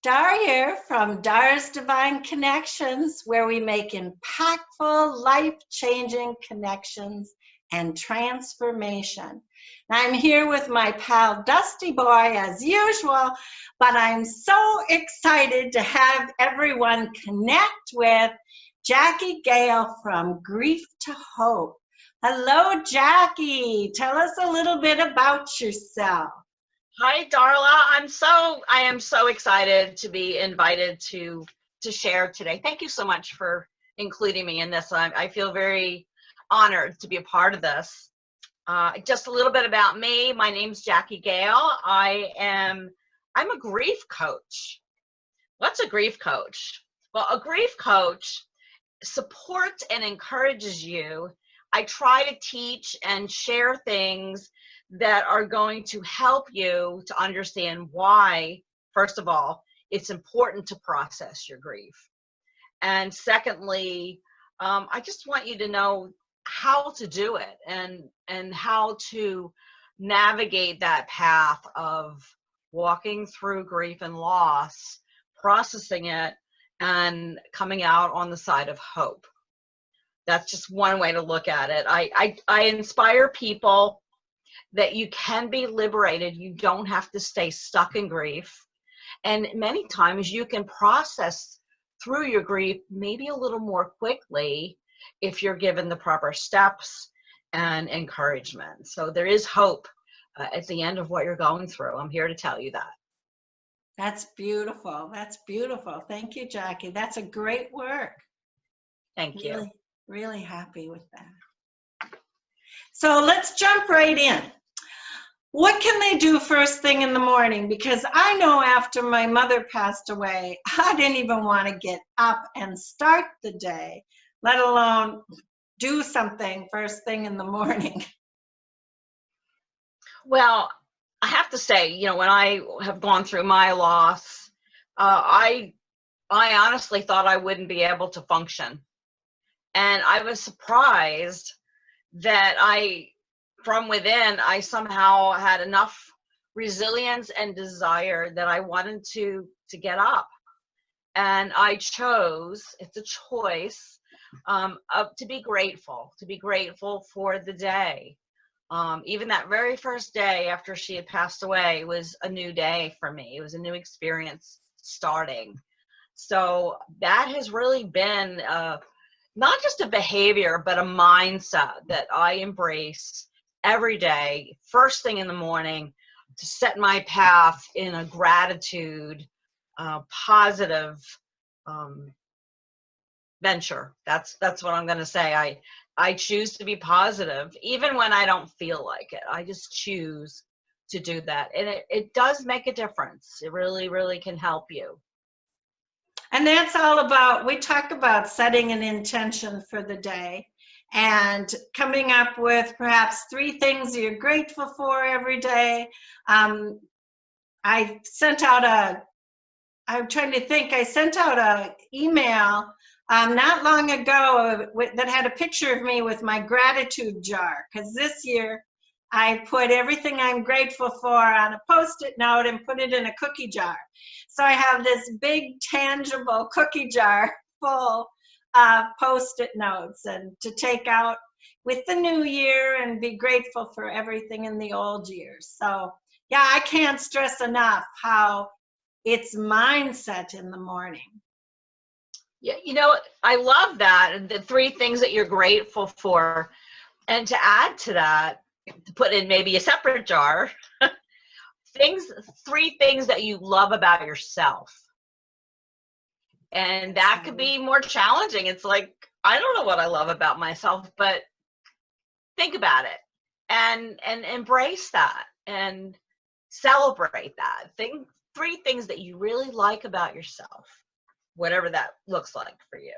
Dar here from Dar's Divine Connections, where we make impactful, life-changing connections and transformation. I'm here with my pal Dusty Boy as usual, but I'm so excited to have everyone connect with Jackie Gale from Grief to Hope. Hello, Jackie. Tell us a little bit about yourself. Hi, Darla. I am so excited to be invited to share today. Thank you so much for including me in this. I feel very honored to be a part of this. Just a little bit about me. My name's Jackie Gale. I'm a grief coach. What's a grief coach? Well, a grief coach supports and encourages you. I try to teach and share things that are going to help you to understand why, first of all, it's important to process your grief. And secondly, I just want you to know how to do it and how to navigate that path of walking through grief and loss, processing it, and coming out on the side of hope. That's just one way to look at it. I inspire people that you can be liberated. You don't have to stay stuck in grief. And many times you can process through your grief maybe a little more quickly if you're given the proper steps and encouragement. So there is hope at the end of what you're going through. I'm here to tell you that. That's beautiful. That's beautiful. Thank you, Jackie. That's a great work. Thank you. Really happy with that. So let's jump right in. What can they do first thing in the morning? Because I know after my mother passed away, I didn't even want to get up and start the day, let alone do something first thing in the morning. Well, I have to say, when I have gone through my loss, I honestly thought I wouldn't be able to function. And I was surprised that from within, I somehow had enough resilience and desire that I wanted to get up. And I chose, it's a choice, to be grateful for the day. Even that very first day after she had passed away was a new day for me. It was a new experience starting. So that has really been not just a behavior, but a mindset that I embrace every day, first thing in the morning, to set my path in a gratitude, positive venture. That's what I'm going to say. I choose to be positive, even when I don't feel like it. I just choose to do that. And it does make a difference. It really, really can help you. And that's all about, we talk about setting an intention for the day and coming up with perhaps 3 things you're grateful for every day. I sent out an email not long ago that had a picture of me with my gratitude jar, because this year I put everything I'm grateful for on a Post-it note and put it in a cookie jar. So I have this big tangible cookie jar full of Post-it notes and to take out with the new year and be grateful for everything in the old year. So yeah, I can't stress enough how it's mindset in the morning. Yeah, I love that. The 3 things that you're grateful for. And to add to that, to put in maybe a separate jar, 3 things that you love about yourself. And that could be more challenging. It's like, I don't know what I love about myself, but think about it and embrace that and celebrate that. 3 things that you really like about yourself, whatever that looks like for you.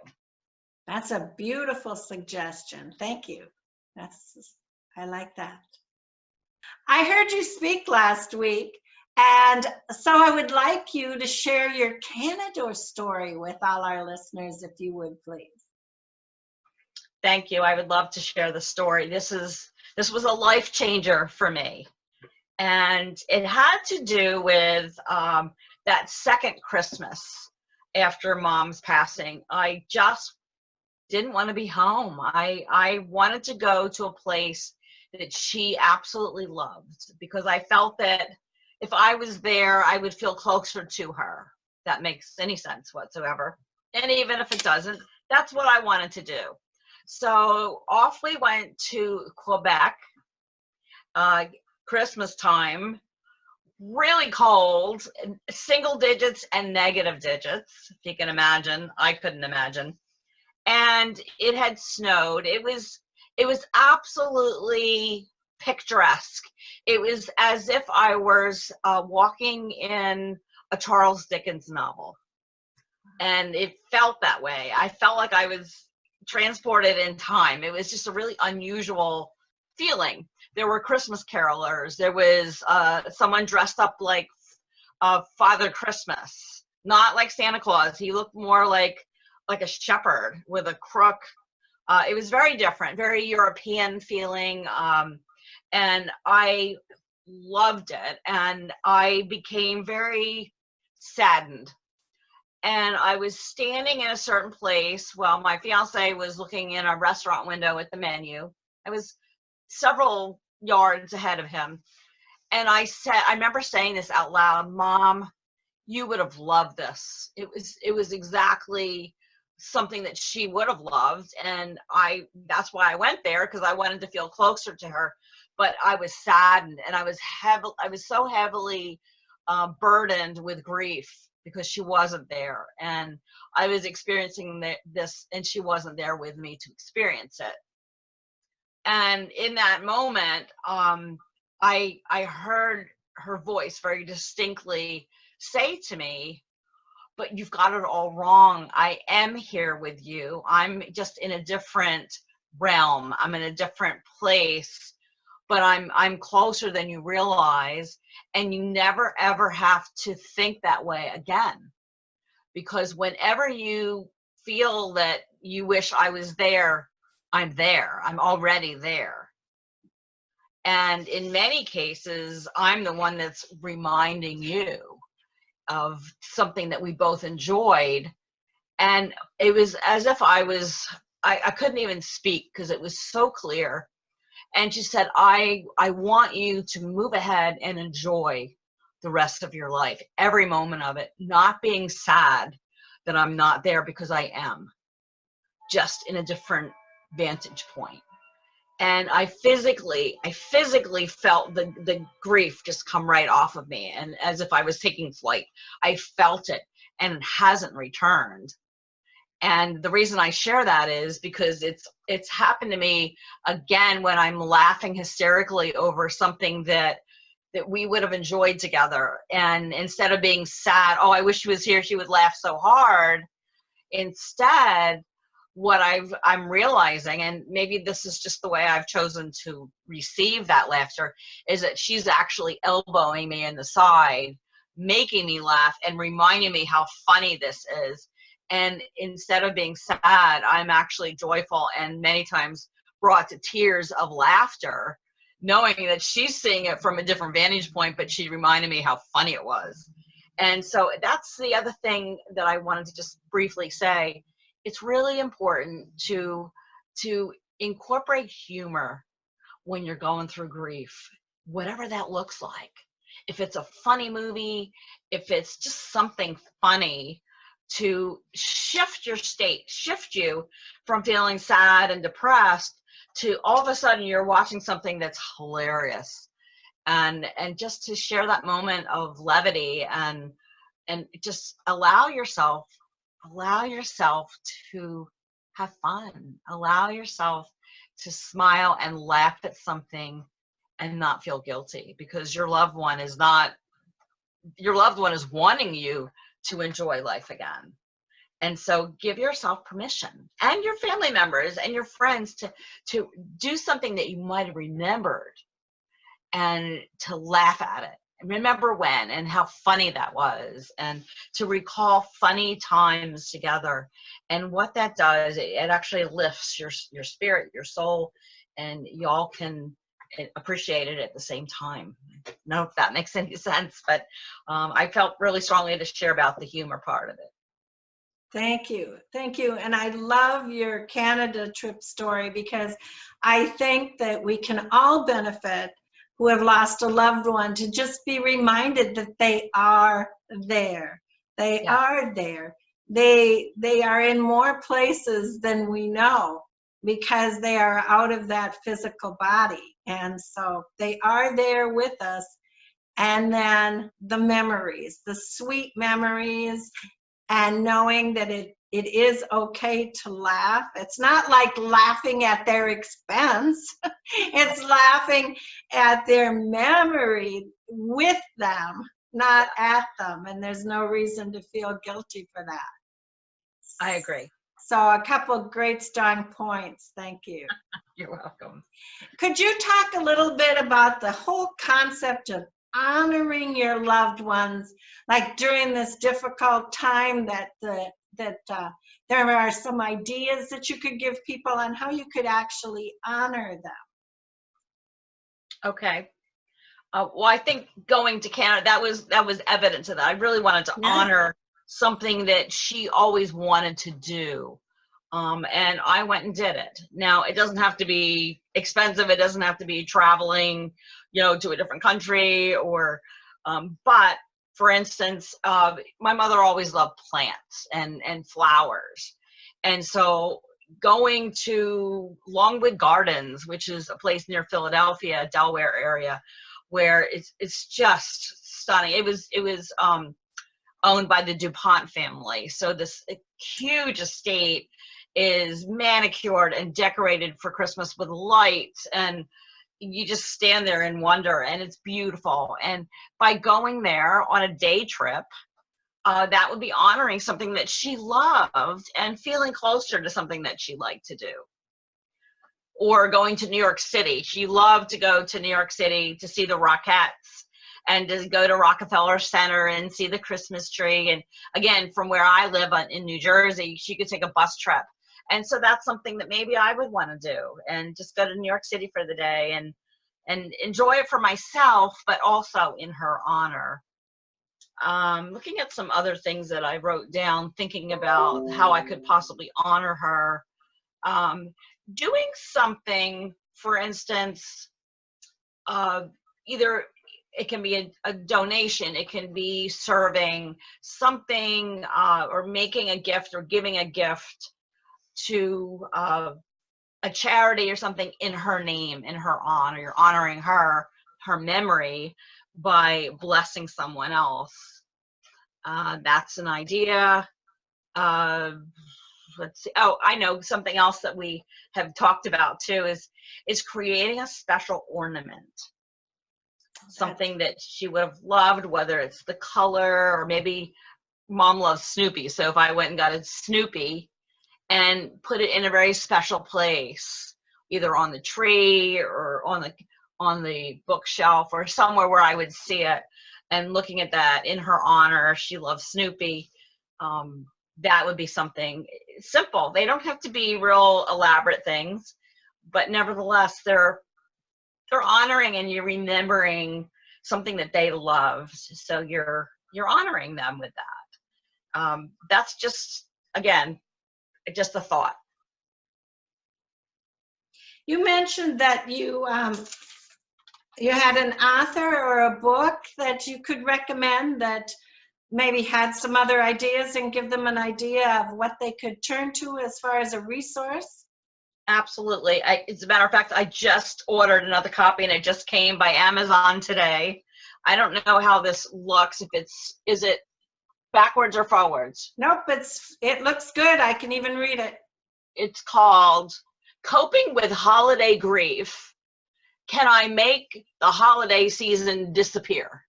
That's a beautiful suggestion. Thank you. I like that. I heard you speak last week, and so I would like you to share your Canada story with all our listeners, if you would, please. Thank you. I would love to share the story. This was a life changer for me. And it had to do with that second Christmas after Mom's passing, I just didn't want to be home. I wanted to go to a place that she absolutely loved, because I felt that if I was there, I would feel closer to her. If that makes any sense whatsoever. And even if it doesn't, that's what I wanted to do. So off we went to Quebec, Christmas time, really cold, single digits and negative digits, if you can imagine. I couldn't imagine. And it had snowed. It was absolutely picturesque. It was as if I was walking in a Charles Dickens novel. And it felt that way. I felt like I was transported in time. It was just a really unusual feeling. There were Christmas carolers. There was someone dressed up like Father Christmas, not like Santa Claus. He looked more like a shepherd with a crook. It was very different, very European feeling, and I loved it. And I became very saddened. And I was standing in a certain place while my fiance was looking in a restaurant window at the menu. I was several yards ahead of him. And I remember saying this out loud: Mom, you would have loved this. It was exactly something that she would have loved. And that's why I went there, because I wanted to feel closer to her. But I was saddened, and I was so heavily burdened with grief, because she wasn't there, and I was experiencing this, and she wasn't there with me to experience it. And in that moment, I heard her voice very distinctly say to me, "But you've got it all wrong. I am here with you. I'm just in a different realm. I'm in a different place, but I'm closer than you realize, and you never ever have to think that way again. Because whenever you feel that you wish I was there, I'm there. I'm already there. And in many cases, I'm the one that's reminding you of something that we both enjoyed." And it was as if I couldn't even speak, because it was so clear. And she said, I want you to move ahead and enjoy the rest of your life, every moment of it, not being sad that I'm not there, because I am, just in a different vantage point. And I physically felt the grief just come right off of me, and as if I was taking flight. I felt it, and it hasn't returned. And the reason I share that is because it's happened to me again when I'm laughing hysterically over something that we would have enjoyed together. And instead of being sad, "Oh, I wish she was here, she would laugh so hard," instead, what I'm realizing, and maybe this is just the way I've chosen to receive that laughter, is that she's actually elbowing me in the side, making me laugh and reminding me how funny this is. And instead of being sad, I'm actually joyful, and many times brought to tears of laughter, knowing that she's seeing it from a different vantage point, but she reminded me how funny it was. And so that's the other thing that I wanted to just briefly say. It's really important to incorporate humor when you're going through grief, whatever that looks like. If it's a funny movie, if it's just something funny, to shift your state, shift you from feeling sad and depressed to all of a sudden you're watching something that's hilarious, and just to share that moment of levity, and just allow yourself to have fun, allow yourself to smile and laugh at something and not feel guilty, because your loved one is wanting you to enjoy life again. And so give yourself permission, and your family members and your friends, to do something that you might have remembered, and to laugh at it and remember when and how funny that was, and to recall funny times together. And what that does, it actually lifts your spirit, your soul, and y'all can appreciate it at the same time. know if that makes any sense, but I felt really strongly to share about the humor part of it. Thank you. Thank you. And I love your Canada trip story, because I think that we can all benefit who have lost a loved one to just be reminded that they are there. They Yeah. are there. They are in more places than we know, because they are out of that physical body. And so they are there with us. And then the memories, the sweet memories, and knowing that it is okay to laugh. It's not like laughing at their expense. It's laughing at their memory with them, not at them. And there's no reason to feel guilty for that. I agree. So a couple of great strong points. Thank you. You're welcome. Could you talk a little bit about the whole concept of honoring your loved ones, like during this difficult time, that there are some ideas that you could give people on how you could actually honor them? Okay. Well, I think going to Canada, that was evident to that. I really wanted to honor something that she always wanted to do. And I went and did it. Now, it doesn't have to be expensive. It doesn't have to be traveling, to a different country but for instance, my mother always loved plants and flowers. And so going to Longwood Gardens, which is a place near Philadelphia, Delaware area, where it's just stunning. It was owned by the DuPont family. So this huge estate is manicured and decorated for Christmas with lights, and you just stand there in wonder, and it's beautiful. And by going there on a day trip, that would be honoring something that she loved and feeling closer to something that she liked to do. Or going to New York City. She loved to go to New York City to see the Rockettes and to go to Rockefeller Center and see the Christmas tree. And again, from where I live in New Jersey, she could take a bus trip. And so that's something that maybe I would want to do, and just go to New York City for the day and enjoy it for myself, but also in her honor. Looking at some other things that I wrote down, thinking about how I could possibly honor her. Doing something, for instance, either it can be a donation, it can be serving something, or making a gift or giving a gift to a charity or something in her name, in her honor. You're honoring her memory by blessing someone else. That's an idea. Let's see. Oh, I know something else that we have talked about too is creating a special ornament. Something that she would have loved, whether it's the color, or maybe mom loves Snoopy. So if I went and got a Snoopy and put it in a very special place, either on the tree or on the bookshelf or somewhere where I would see it, and looking at that in her honor, she loves Snoopy. That would be something simple. They don't have to be real elaborate things, but nevertheless, they're honoring, and you're remembering something that they loved. So you're honoring them with that. That's just, again, just a thought. You mentioned that you had an author or a book that you could recommend that maybe had some other ideas, and give them an idea of what they could turn to as far as a resource. Absolutely. As a matter of fact, I just ordered another copy, and it just came by Amazon today. I don't know how this looks. Is it backwards or forwards? Nope, it looks good. I can even read it. It's called Coping with Holiday Grief. Can I Make the Holiday Season Disappear?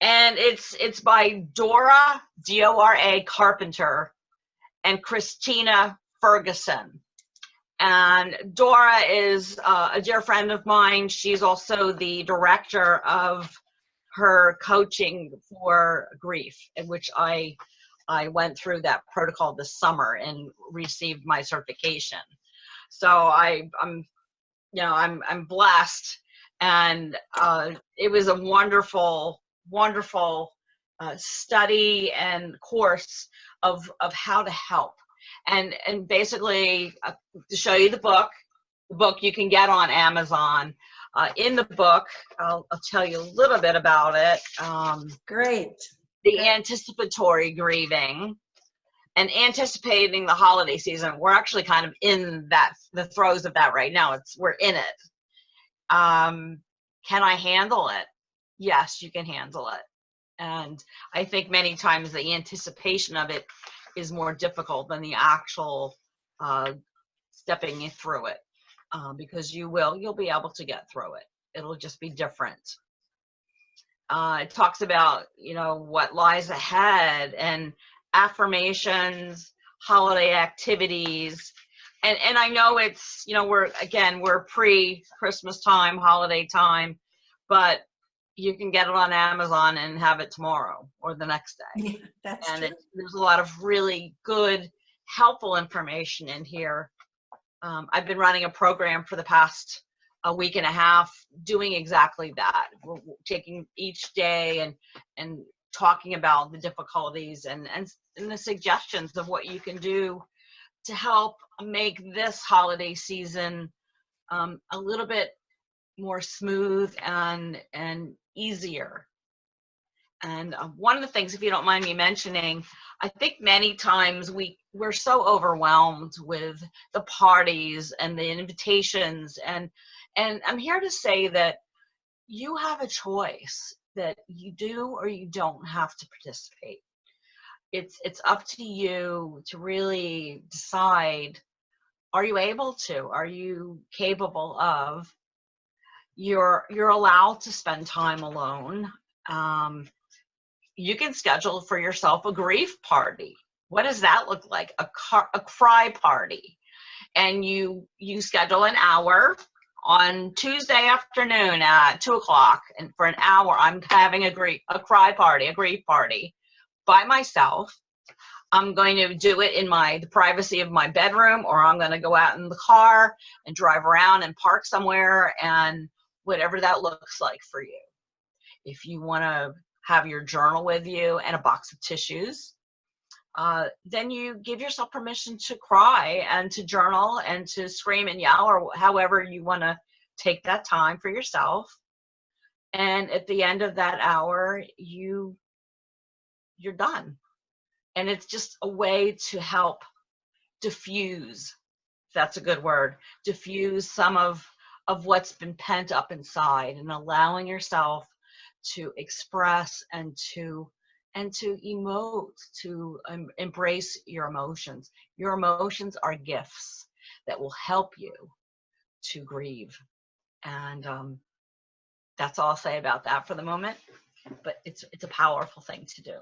And it's by Dora, D-O-R-A, Carpenter, and Christina Ferguson. And Dora is a dear friend of mine. She's also the director of her coaching for grief, in which I went through that protocol this summer and received my certification. So I'm blessed And it was a wonderful, wonderful study and course of how to help. And basically, to show you the book you can get on Amazon. In the book, I'll tell you a little bit about it. Great. The anticipatory grieving and anticipating the holiday season. We're actually kind of in the throes of that right now. We're in it. Can I handle it? Yes, you can handle it. And I think many times the anticipation of it is more difficult than the actual stepping through it, because you'll be able to get through it. It'll just be different. It talks about, what lies ahead and affirmations, holiday activities. And I know it's, we're pre-Christmas time, holiday time, but you can get it on Amazon and have it tomorrow or the next day. Yeah, that's and true. There's a lot of really good, helpful information in here. I've been running a program for the past a week and a half doing exactly that. We're taking each day and talking about the difficulties and the suggestions of what you can do to help make this holiday season a little bit more smooth and easier. And one of the things, if you don't mind me mentioning, I think many times we're so overwhelmed with the parties and the invitations, and I'm here to say that you have a choice, that you do or you don't have to participate. It's up to you to really decide, are you able to? Are you capable of? You're allowed to spend time alone. You can schedule for yourself a grief party. What does that look like? A cry party. And you schedule an hour on Tuesday afternoon at 2:00, and for an hour I'm having a cry party, a grief party by myself. I'm going to do it in the privacy of my bedroom, or I'm going to go out in the car and drive around and park somewhere, and whatever that looks like for you. If you want to have your journal with you and a box of tissues, then you give yourself permission to cry and to journal and to scream and yell, or however you want to take that time for yourself. And at the end of that hour, you're done. And it's just a way to help diffuse, if that's a good word, diffuse some of what's been pent up inside, and allowing yourself to express and to emote, to embrace your emotions. Your emotions are gifts that will help you to grieve. And that's all I'll say about that for the moment. But it's a powerful thing to do.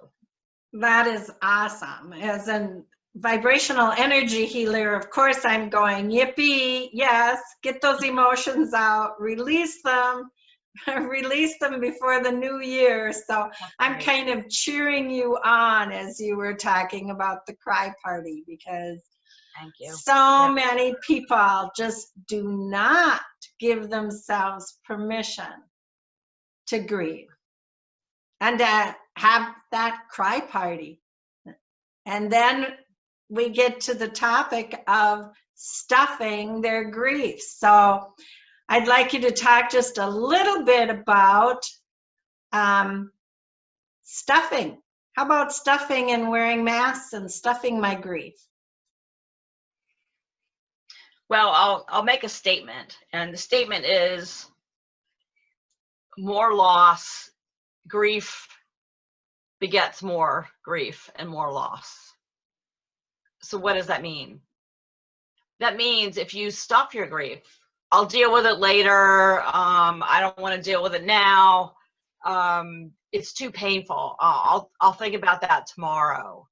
That is awesome. As a vibrational energy healer, of course, I'm going, yippee, yes, get those emotions out, release them before the new year. So I'm kind of cheering you on as you were talking about the cry party, because Thank you. So many people just do not give themselves permission to grieve and to have that cry party. And then we get to the topic of stuffing their grief. So I'd like you to talk just a little bit about stuffing. How about stuffing and wearing masks and stuffing my grief? Well, I'll make a statement, and the statement is more loss, grief begets more grief and more loss. So what does that mean? That means if you stuff your grief, I'll deal with it later, I don't want to deal with it now, it's too painful, I'll think about that tomorrow.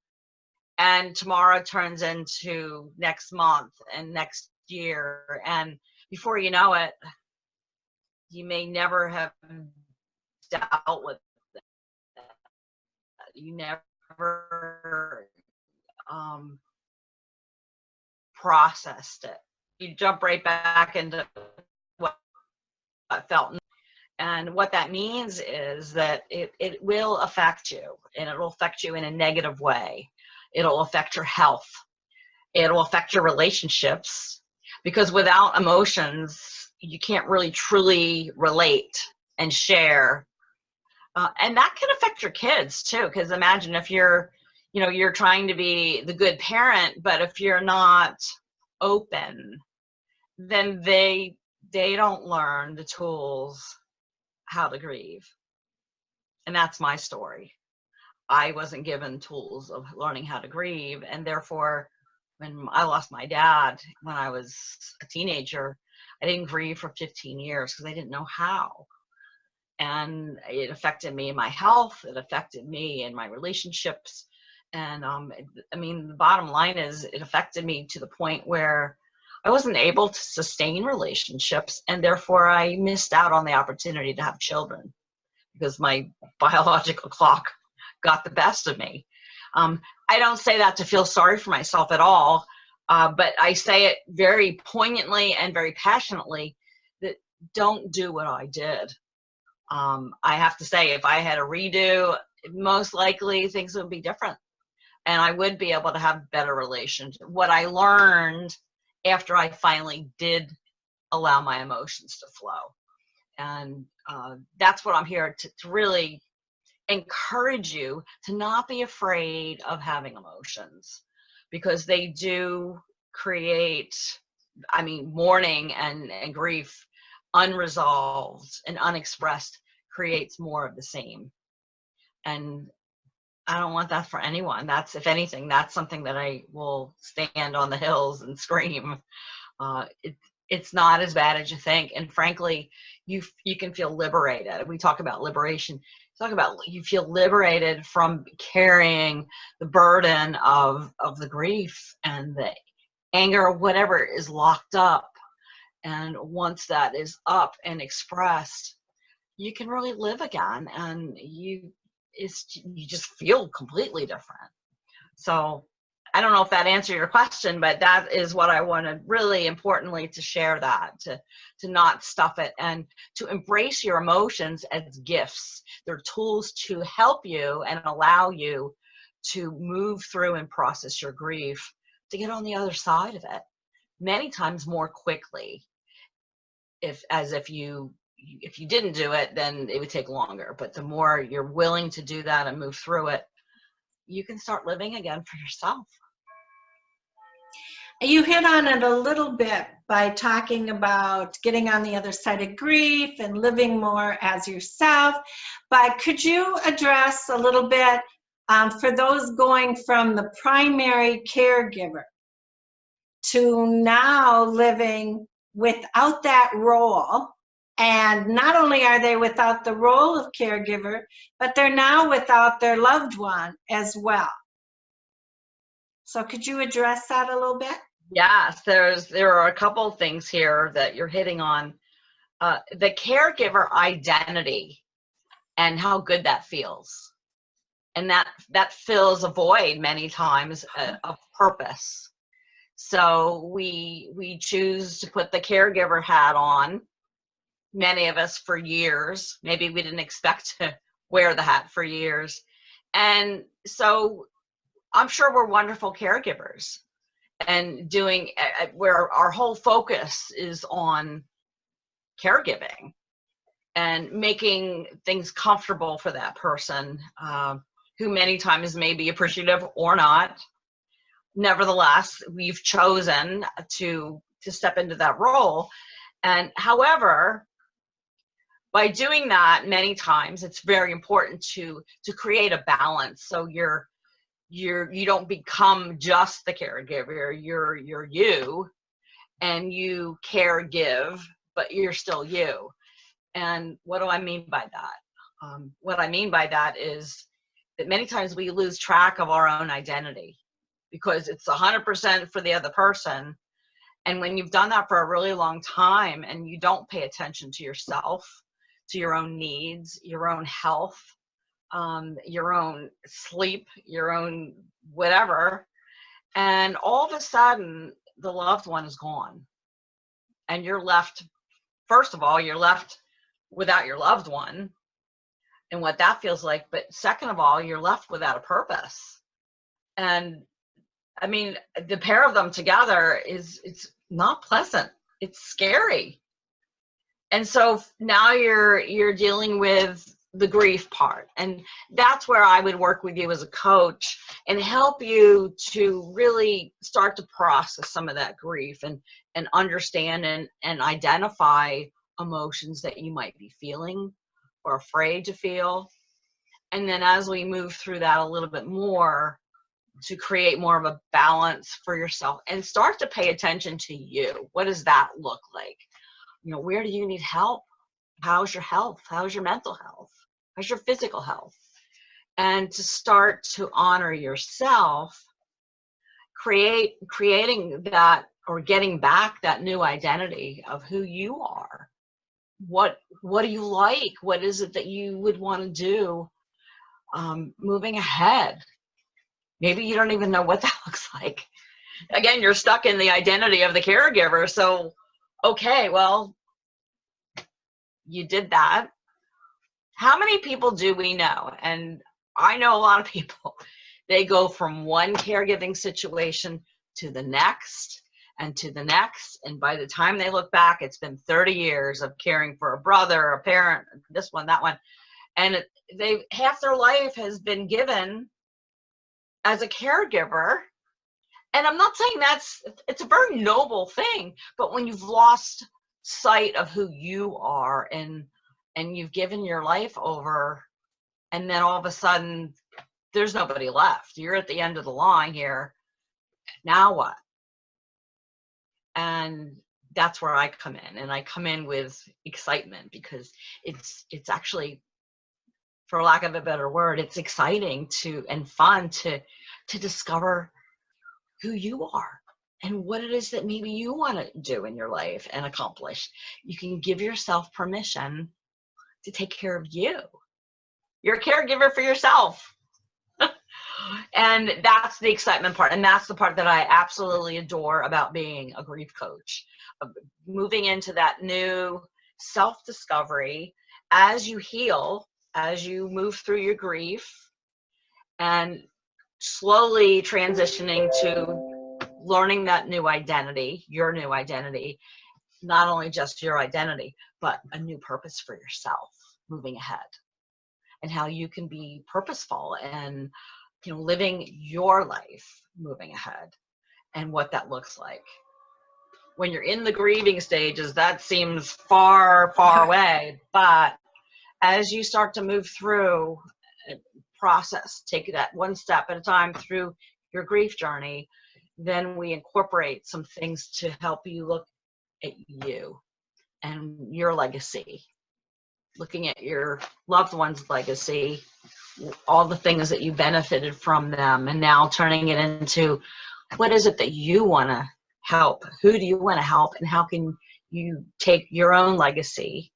And tomorrow turns into next month and next year, and before you know it, you may never have dealt with it. You never processed it. You jump right back into what felt. And what that means is that it will affect you, and it'll affect you in a negative way. It'll affect your health. It'll affect your relationships, because without emotions, you can't really truly relate and share. And that can affect your kids too, because imagine if you're trying to be the good parent, but if you're not open, then they don't learn the tools how to grieve. And that's my story. I wasn't given tools of learning how to grieve, and therefore when I lost my dad when I was a teenager, I didn't grieve for 15 years because I didn't know how. And it affected me in my health, it affected me in my relationships. And I mean, the bottom line is it affected me to the point where I wasn't able to sustain relationships, and therefore I missed out on the opportunity to have children because my biological clock got the best of me. I don't say that to feel sorry for myself at all, but I say it very poignantly and very passionately that don't do what I did. I have to say, if I had a redo, most likely things would be different, and I would be able to have better relations. What I learned after I finally did allow my emotions to flow. And that's what I'm here to really encourage you to not be afraid of having emotions, because they do create, I mean, mourning and grief unresolved and unexpressed creates more of the same. And I don't want that for anyone. That's, if anything, that's something that I will stand on the hills and scream. It's not as bad as you think. And frankly, you can feel liberated. We talk about liberation. Talk about, you feel liberated from carrying the burden of the grief and the anger or whatever is locked up. And once that is up and expressed, you can really live again, and you just feel completely different. So I don't know if that answered your question, but that is what I wanted really importantly to share, that to not stuff it and to embrace your emotions as gifts. They're tools to help you and allow you to move through and process your grief, to get on the other side of it many times more quickly. If you didn't do it, then it would take longer. But the more you're willing to do that and move through it, you can start living again for yourself. You hit on it a little bit by talking about getting on the other side of grief and living more as yourself. But could you address a little bit for those going from the primary caregiver to now living without that role? And not only are they without the role of caregiver, but they're now without their loved one as well. So could you address that a little bit? Yes, there are a couple of things here that you're hitting on. The caregiver identity and how good that feels. And that fills a void many times of purpose. So we choose to put the caregiver hat on, many of us for years. Maybe we didn't expect to wear the hat for years. And so I'm sure we're wonderful caregivers, and doing where our whole focus is on caregiving and making things comfortable for that person, who many times may be appreciative or not. Nevertheless, we've chosen to step into that role. And however, by doing that, many times it's very important to create a balance. So you don't become just the caregiver. You're you, and you care give, but you're still you. And what do I mean by that? What I mean by that is that many times we lose track of our own identity because it's 100% for the other person. And when you've done that for a really long time and you don't pay attention to yourself, to your own needs, your own health, your own sleep, your own whatever, and all of a sudden the loved one is gone. And you're left, first of all, you're left without your loved one and what that feels like. But second of all, you're left without a purpose. And I mean, the pair of them together it's not pleasant. It's scary. And so now you're dealing with the grief part. And that's where I would work with you as a coach and help you to really start to process some of that grief and understand and identify emotions that you might be feeling or afraid to feel. And then as we move through that a little bit more, to create more of a balance for yourself and start to pay attention to you. What does that look like? You know, where do you need help? How's your health? How's your mental health? How's your physical health? And to start to honor yourself, creating that or getting back that new identity of who you are. What do you like? What is it that you would want to do moving ahead? Maybe you don't even know what that looks like. Again, you're stuck in the identity of the caregiver. So, okay, well, you did that. How many people do we know? And I know a lot of people. They go from one caregiving situation to the next and to the next. And by the time they look back, it's been 30 years of caring for a brother, a parent, this one, that one. And half their life has been given as a caregiver. And I'm not saying it's a very noble thing, but when you've lost sight of who you are and you've given your life over, and then all of a sudden there's nobody left. You're at the end of the line here. Now what? And that's where I come in, and I come in with excitement because it's actually, for lack of a better word, it's exciting and fun to discover who you are and what it is that maybe you want to do in your life and accomplish. You can give yourself permission to take care of you. You're a caregiver for yourself. And that's the excitement part. And that's the part that I absolutely adore about being a grief coach, moving into that new self-discovery as you heal, as you move through your grief, and slowly transitioning to learning that new identity, your new identity, not only just your identity, but a new purpose for yourself moving ahead, and how you can be purposeful and, you know, living your life moving ahead, and what that looks like. When you're in the grieving stages, that seems far, far away, but as you start to move through process, take that one step at a time through your grief journey, then we incorporate some things to help you look at you and your legacy, looking at your loved one's legacy, all the things that you benefited from them, and now turning it into what is it that you want to help? Who do you want to help? And how can you take your own legacy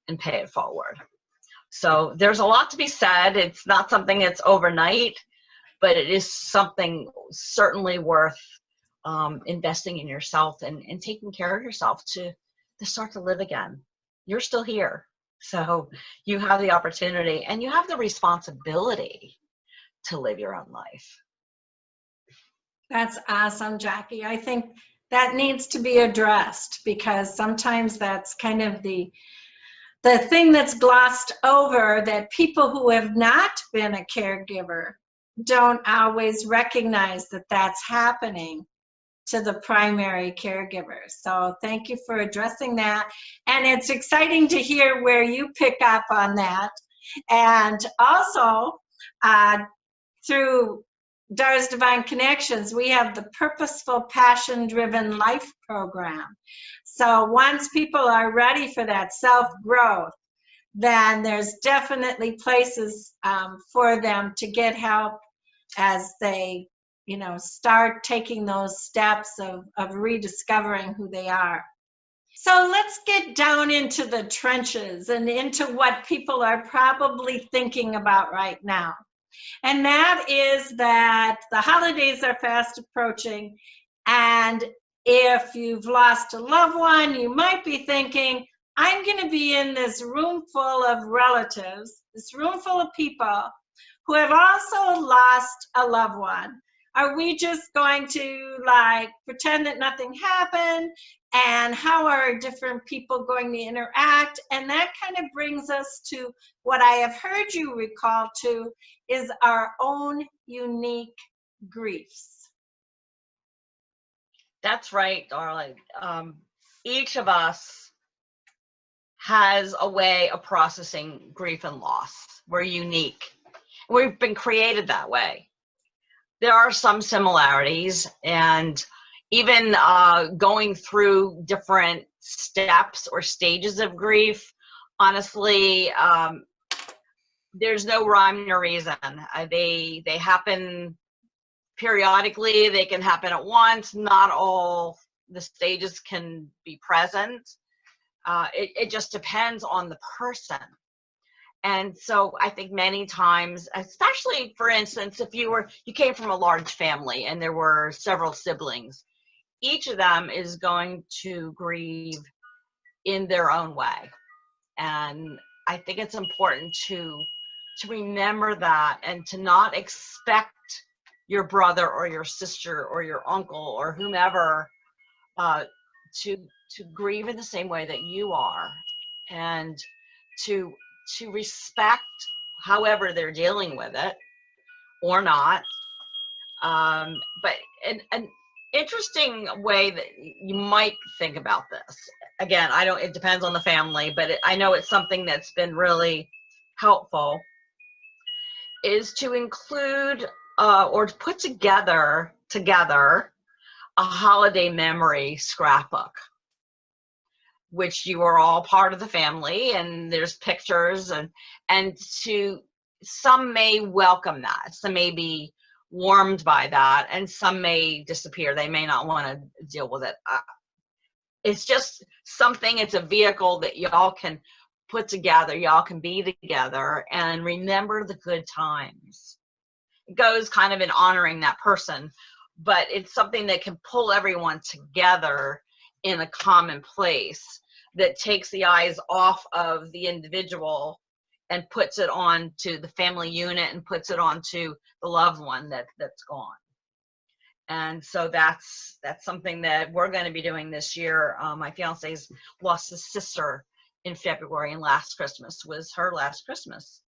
and pay it forward? So there's a lot to be said. It's not something that's overnight, but it is something certainly worth investing in yourself and taking care of yourself to start to live again. You're still here. So you have the opportunity and you have the responsibility to live your own life. That's awesome, Jackie. I think that needs to be addressed, because sometimes that's kind of the thing that's glossed over, that people who have not been a caregiver don't always recognize that that's happening to the primary caregiver. So thank you for addressing that. And it's exciting to hear where you pick up on that. And also, through Dar's Divine Connections, we have the Purposeful Passion-Driven Life program. So once people are ready for that self-growth, then there's definitely places for them to get help as they, you know, start taking those steps of rediscovering who they are. So let's get down into the trenches and into what people are probably thinking about right now. And that is that the holidays are fast approaching, and if you've lost a loved one, you might be thinking, I'm going to be in this room full of relatives, this room full of people who have also lost a loved one. Are we just going to like pretend that nothing happened? And how are different people going to interact? And that kind of brings us to what I have heard you recall to is our own unique griefs. That's right, darling. Each of us has a way of processing grief and loss. We're unique. We've been created that way. There are some similarities, and even going through different steps or stages of grief, honestly, there's no rhyme or reason. They happen periodically. They can happen at once. Not all the stages can be present. It just depends on the person. And so I think many times, especially for instance, if you came from a large family and there were several siblings, each of them is going to grieve in their own way. And I think it's important to remember that and to not expect your brother or your sister or your uncle or whomever to grieve in the same way that you are, and to respect however they're dealing with it or not. But an interesting way that you might think about this, again, it depends on the family, but I know it's something that's been really helpful, is to include or to put together a holiday memory scrapbook, which you are all part of the family, and there's pictures, and some may welcome that, some may be warmed by that, and some may disappear. They may not want to deal with it. It's just something, it's a vehicle that y'all can put together, y'all can be together and remember the good times. It goes kind of in honoring that person, but it's something that can pull everyone together in a common place that takes the eyes off of the individual and puts it on to the family unit and puts it on to the loved one that's gone. And so that's something that we're going to be doing this year. My fiance's lost his sister in February, and last Christmas was her last Christmas.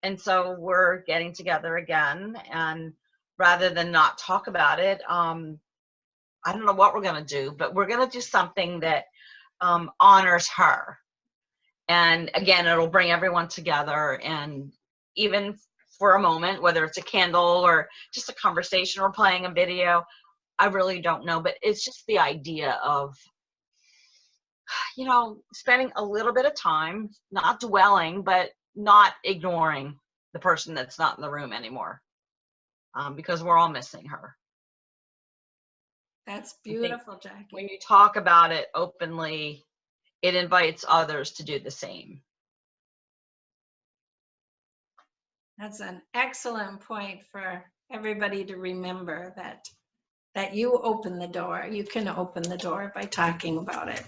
And so we're getting together again, and rather than not talk about it, I don't know what we're going to do, but we're going to do something that honors her. And again, it'll bring everyone together, and even for a moment, whether it's a candle or just a conversation or playing a video, I really don't know, but it's just the idea of, spending a little bit of time, not dwelling, but not ignoring the person that's not in the room anymore, because we're all missing her. That's beautiful, Jackie. When you talk about it openly, it invites others to do the same. That's an excellent point for everybody to remember, that you open the door. You can open the door by talking about it.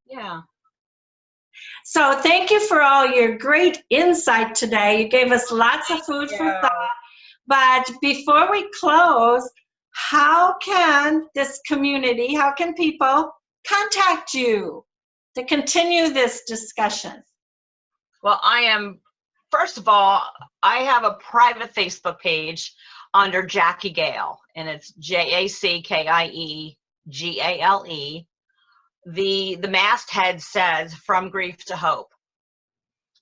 Yeah. So thank you for all your great insight today. You gave us lots of food for thought. But before we close, how can this community, how can people contact you to continue this discussion? Well, first of all, I have a private Facebook page under Jackie Gale, and it's JACKIEGALE. The masthead says "From Grief to Hope."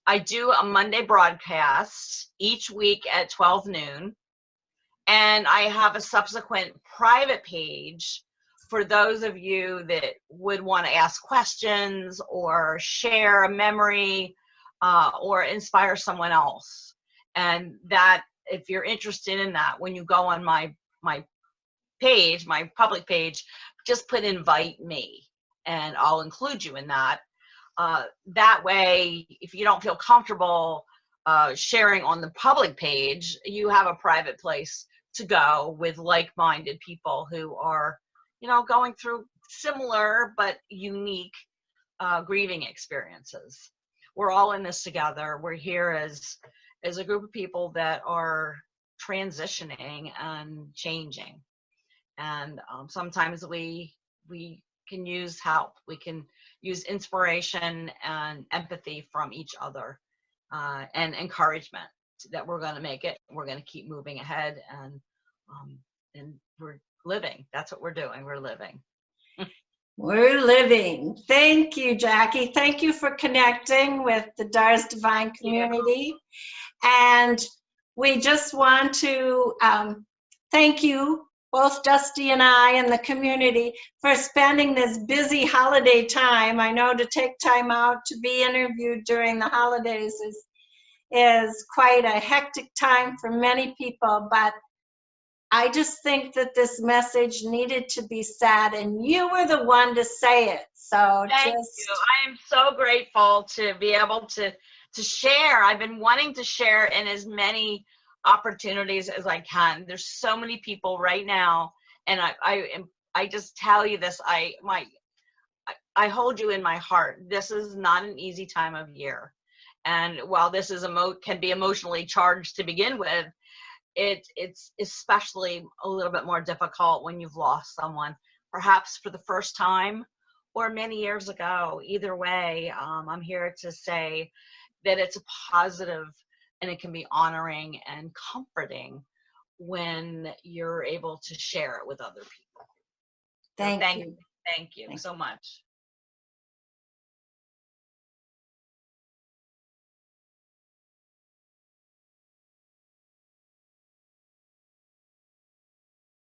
I do a Monday broadcast each week at 12 noon, and I have a subsequent private page for those of you that would want to ask questions or share a memory or inspire someone else. And that, if you're interested in that, when you go on my page, my public page, just put "invite me," and I'll include you in that. That way, if you don't feel comfortable sharing on the public page, you have a private place to go with like-minded people who are, going through similar but unique grieving experiences. We're all in this together. We're here as a group of people that are transitioning and changing. And sometimes we can use help. We can use inspiration and empathy from each other, and encouragement that we're going to make it. We're going to keep moving ahead, and we're living. That's what we're doing. We're living. We're living. Thank you, Jackie. Thank you for connecting with the Dar's Divine community. And we just want to thank you, both Dusty and I and the community, for spending this busy holiday time. I know to take time out to be interviewed during the holidays is quite a hectic time for many people, but I just think that this message needed to be said, and you were the one to say it. So thank you. I am so grateful to be able to share. I've been wanting to share in as many opportunities as I can. There's so many people right now, and I just tell you this. I hold you in my heart. This is not an easy time of year, and while this is can be emotionally charged to begin with, it's especially a little bit more difficult when you've lost someone, perhaps for the first time or many years ago. Either way, I'm here to say that it's a positive, and it can be honoring and comforting when you're able to share it with other people. Thank you. Thank you so much.